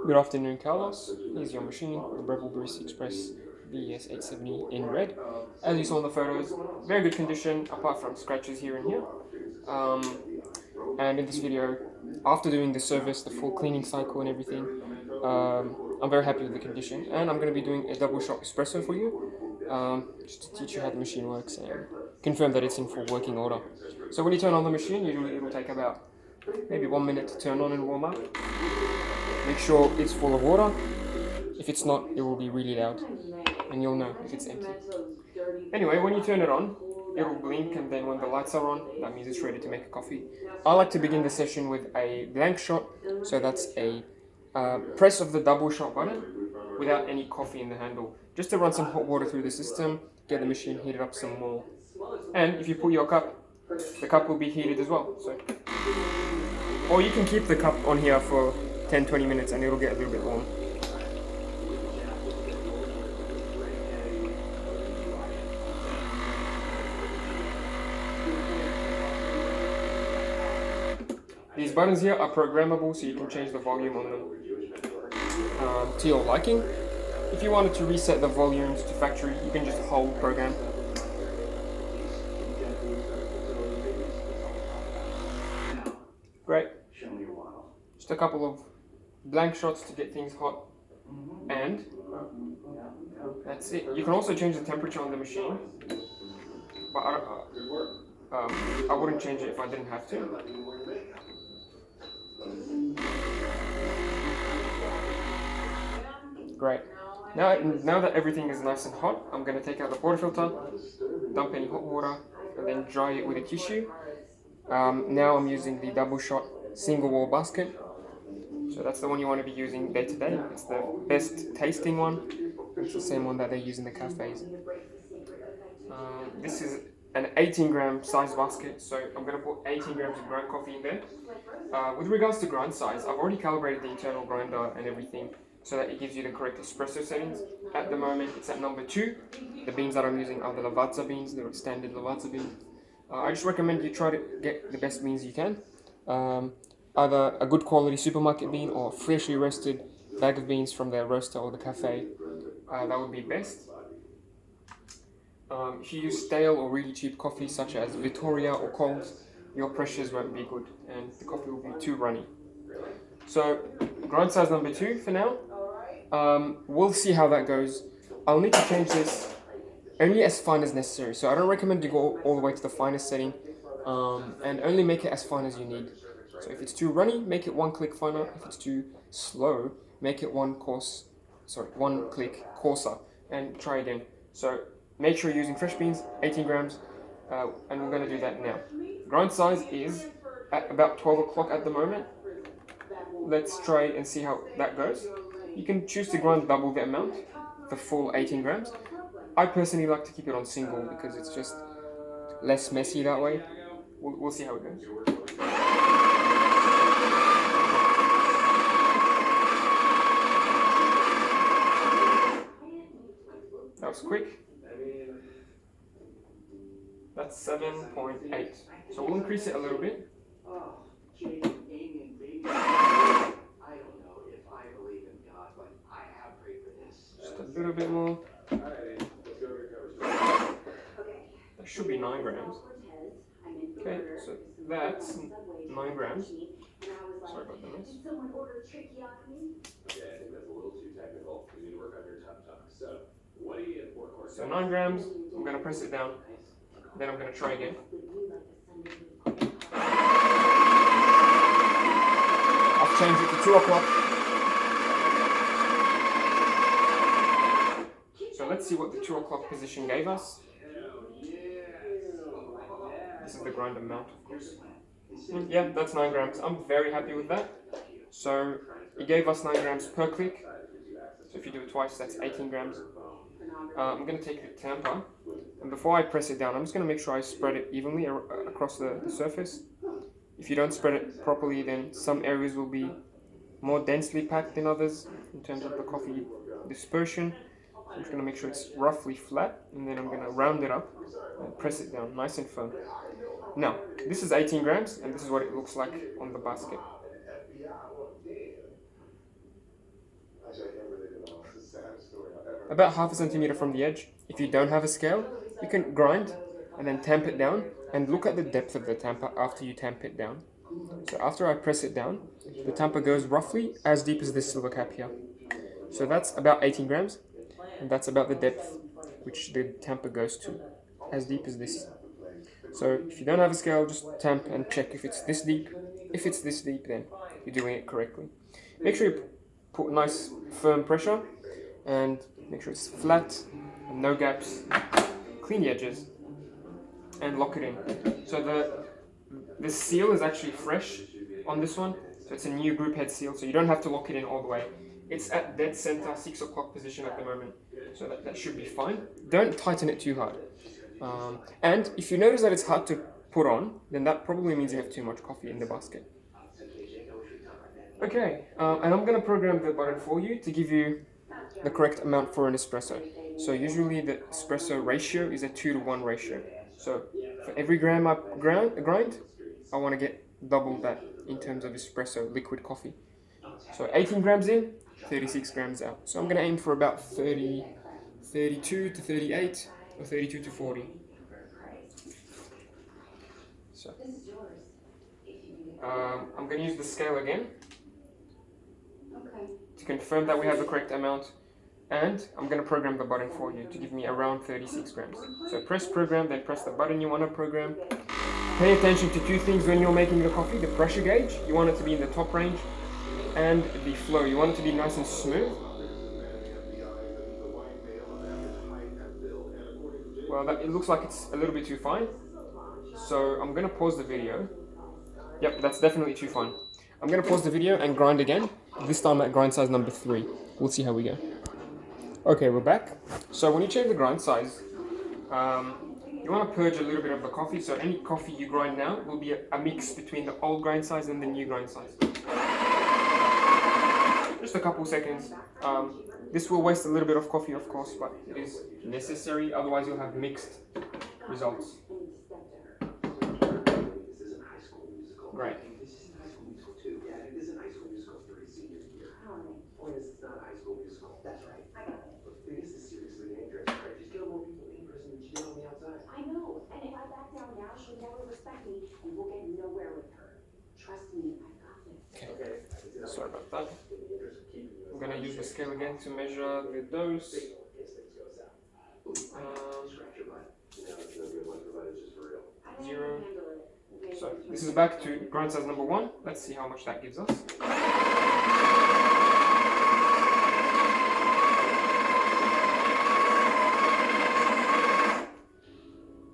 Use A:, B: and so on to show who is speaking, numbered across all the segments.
A: Good afternoon, Carlos. Here's your machine, the Breville Barista Express BES870 in red. As you saw in the photos, very good condition apart from scratches here and here. And in this video, after doing the service, the full cleaning cycle and everything, I'm very happy with the condition, and I'm going to be doing a double shot espresso for you, just to teach you how the machine works and confirm that it's in full working order. So when you turn on the machine, usually it will take about maybe 1 minute to turn on and warm up. Make sure it's full of water. If it's not, it will be really loud, and you'll know if it's empty. Anyway, when you turn it on, it will blink, and then when the lights are on, that means it's ready to make a coffee. I like to begin the session with a blank shot, so that's a press of the double shot button without any coffee in the handle, just to run some hot water through the system, get the machine heated up some more. And if you put your cup, the cup will be heated as well. So, or you can keep the cup on here for 10-20 minutes and it'll get a little bit warm. These buttons here are programmable, so you can change the volume on them to your liking. If you wanted to reset the volumes to factory, you can just hold program. Great. Just a couple of blank shots to get things hot, and that's it. You can also change the temperature on the machine, but I wouldn't change it if I didn't have to. Great. Now that everything is nice and hot, I'm going to take out the portafilter, dump any hot water, and then dry it with a tissue. Now I'm using the double shot single wall basket. So that's the one you want to be using day to day. It's the best tasting one. It's the same one that they use in the cafes. This is an 18-gram size basket, so I'm going to put 18 grams of ground coffee in there. With regards to grind size, I've already calibrated the internal grinder and everything so that it gives you the correct espresso settings. At the moment, it's at number 2. The beans that I'm using are the Lavazza beans, the standard Lavazza beans. I just recommend you try to get the best beans you can. Either a good quality supermarket bean or freshly roasted bag of beans from the roaster or the cafe. That would be best. If you use stale or really cheap coffee such as Vittoria or Coles, your pressures won't be good and the coffee will be too runny. So grind size number 2 for now. We'll see how that goes. I'll need to change this only as fine as necessary, so I don't recommend you go all the way to the finest setting, and only make it as fine as you need. So if it's too runny, make it 1 click finer. If it's too slow, make it 1 click coarser, and try again. So make sure you're using fresh beans, 18 grams, and we're going to do that now. Grind size is at about 12 o'clock at the moment. Let's try and see how that goes. You can choose to grind double the amount, the full 18 grams. I personally like to keep it on single because it's just less messy that way. We'll see how it goes. That was quick. That's 7.8. So we'll increase it a little bit. Just a little bit more. That should be 9 grams. Okay, so that's 9 grams. Sorry about the mess. So 9 grams, I'm going to press it down, then I'm going to try again. I've changed it to 2 o'clock. So let's see what the 2 o'clock position gave us. This is the grind amount, of course. Yeah, that's 9 grams. I'm very happy with that. So it gave us 9 grams per click. So if you do it twice, that's 18 grams. I'm going to take the tamper, and before I press it down, I'm just going to make sure I spread it evenly across the surface. If you don't spread it properly, then some areas will be more densely packed than others in terms of the coffee dispersion. I'm just going to make sure it's roughly flat, and then I'm going to round it up and press it down nice and firm. Now, this is 18 grams, and this is what it looks like on the basket. about half a centimeter from the edge. If you don't have a scale, you can grind and then tamp it down, and look at the depth of the tamper after you tamp it down. So after I press it down, the tamper goes roughly as deep as this silver cap here. So that's about 18 grams, and that's about the depth which the tamper goes to, as deep as this. So if you don't have a scale, just tamp and check if it's this deep. If it's this deep, then you're doing it correctly. Make sure you put nice firm pressure, and make sure it's flat and no gaps. Clean the edges and lock it in. So the seal is actually fresh on this one, so it's a new group head seal, so you don't have to lock it in all the way. It's at dead center 6 o'clock position at the moment, so that should be fine. Don't tighten it too hard. And if you notice that it's hard to put on, then that probably means you have too much coffee in the basket. Okay, and I'm going to program the button for you to give you the correct amount for an espresso. So usually the espresso ratio is a 2-to-1 ratio. So for every gram I grind, I want to get double that in terms of espresso liquid coffee. So 18 grams in, 36 grams out. So I'm going to aim for about 32 to 38 or 32 to 40. So I'm going to use the scale again to confirm that we have the correct amount, and I'm going to program the button for you to give me around 36 grams. So press program, then press the button you want to program. Pay attention to 2 things when you're making the coffee: the pressure gauge, you want it to be in the top range, and the flow, you want it to be nice and smooth. Well, it looks like it's a little bit too fine, so I'm going to pause the video. Yep, that's definitely too fine. I'm going to pause the video and grind again, this time at grind size number 3. We'll see how we go. Okay, we're back. So when you change the grind size, you want to purge a little bit of the coffee, so any coffee you grind now will be a mix between the old grind size and the new grind size. Just a couple seconds. This will waste a little bit of coffee, of course, but it is necessary, otherwise you'll have mixed results. Right.
B: I know, and if I back down now, she'll never respect me, and we'll get nowhere with her. Trust me, I got this.
A: Okay, sorry about that. I'm going to use the scale again to measure the dose. Zero. So this is back to grind size number 1. Let's see how much that gives us.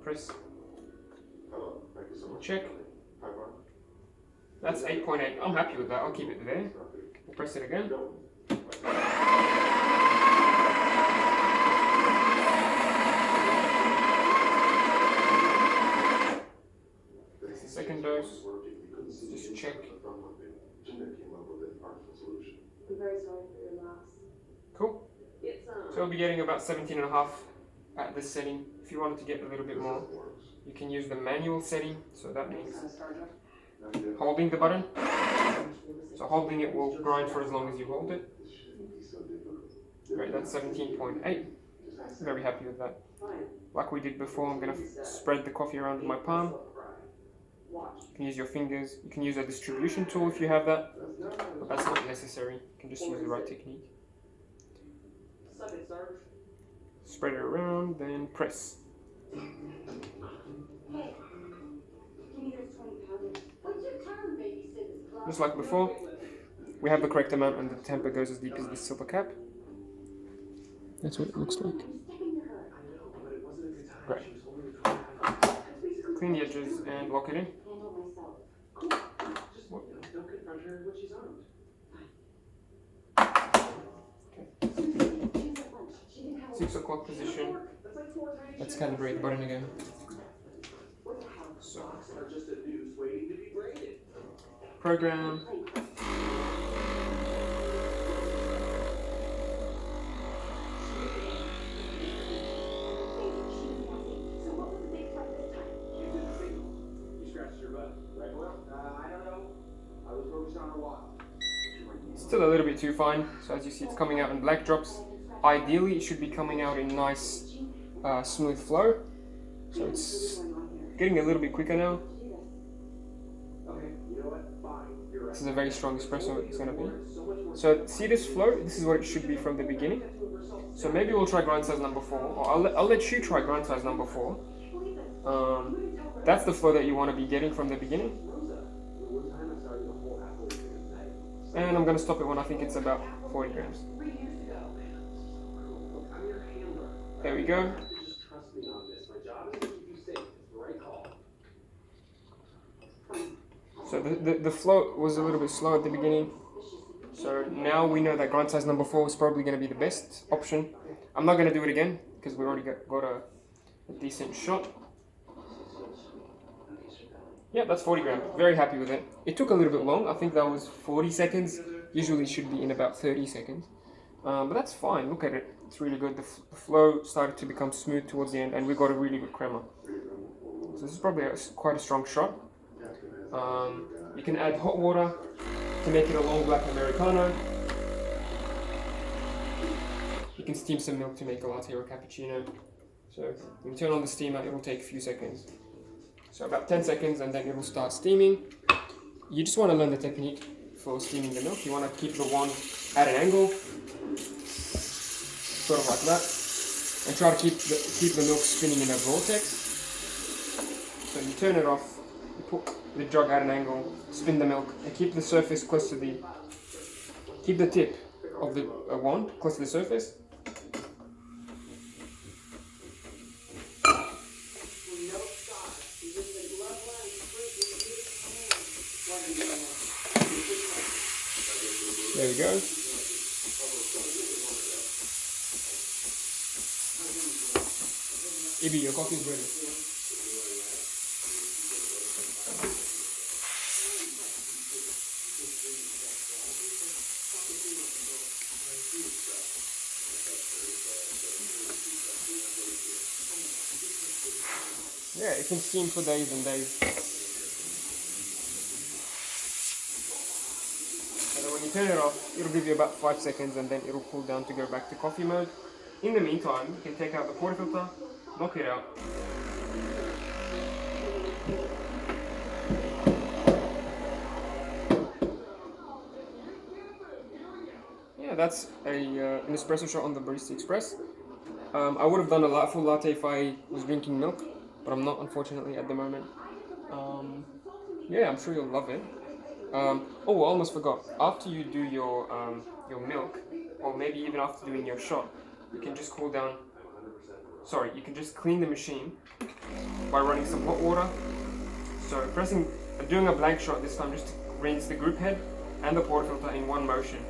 A: Press. Check. That's 8.8. I'm happy with that. I'll keep it there. We'll press it again. That's the second dose. Just check.
B: I'm very sorry for your loss.
A: Cool. So we'll be getting about 17.5 at this setting. If you wanted to get a little bit more, you can use the manual setting. So that means holding the button. So holding it will grind for as long as you hold it. Right, that's 17.8. Very happy with that. Like we did before, I'm going to spread the coffee around with my palm. You can use your fingers. You can use a distribution tool if you have that, but that's not necessary. You can just use the right technique. Spread it around, then press. Just like before, we have the correct amount and the temper goes as deep as the silver cap. That's what it looks like. Great. Clean the edges and lock it in. Okay. 6 o'clock position. Let's calibrate the button again. So, program. Still a little bit too fine, so as you see it's coming out in black drops. ideally it should be coming out in nice smooth flow. So it's getting a little bit quicker now. This is a very strong espresso it's going to be. So see this flow? This is what it should be from the beginning. So maybe we'll try grind size number 4, or I'll let you try grind size number 4. That's the flow that you want to be getting from the beginning. And I'm going to stop it when I think it's about 40 grams. There we go. So the flow was a little bit slow at the beginning. So now we know that grind size number 4 is probably going to be the best option. I'm not going to do it again because we already got a decent shot. Yeah, that's 40 grams. Very happy with it. It took a little bit long. I think that was 40 seconds. Usually it should be in about 30 seconds. But that's fine. Look at it. It's really good. The flow started to become smooth towards the end and we got a really good crema. So this is probably quite a strong shot. You can add hot water to make it a long black Americano. You can steam some milk to make a latte or a cappuccino. So when you turn on the steamer, it will take a few seconds. So about 10 seconds and then it will start steaming. You just want to learn the technique for steaming the milk. You want to keep the wand at an angle, sort of like that, and try to keep the milk spinning in a vortex. So you turn it off, you put the jug at an angle, spin the milk, and keep the surface close to keep the tip of the wand close to the surface. There we go. Ibi, your coffee is ready. Yeah, it can steam for days and days. And then when you turn it off, it'll give you about 5 seconds and then it'll cool down to go back to coffee mode. In the meantime, you can take out the portafilter, knock it out. Yeah, that's an espresso shot on the Barista Express. I would have done a full latte if I was drinking milk, but I'm not, unfortunately, at the moment. Yeah, I'm sure you'll love it. Oh, I almost forgot. After you do your milk, or maybe even after doing your shot, you can just cool down. Sorry, you can just clean the machine by running some hot water. So doing a blank shot this time, just to rinse the group head and the portafilter in one motion.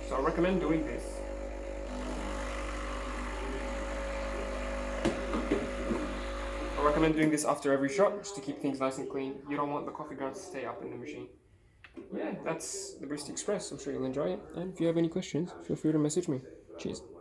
A: So I recommend doing this. I recommend doing this after every shot, just to keep things nice and clean. You don't want the coffee grounds to stay up in the machine. Yeah, that's the Barista Express. I'm sure you'll enjoy it. And if you have any questions, feel free to message me. Cheers.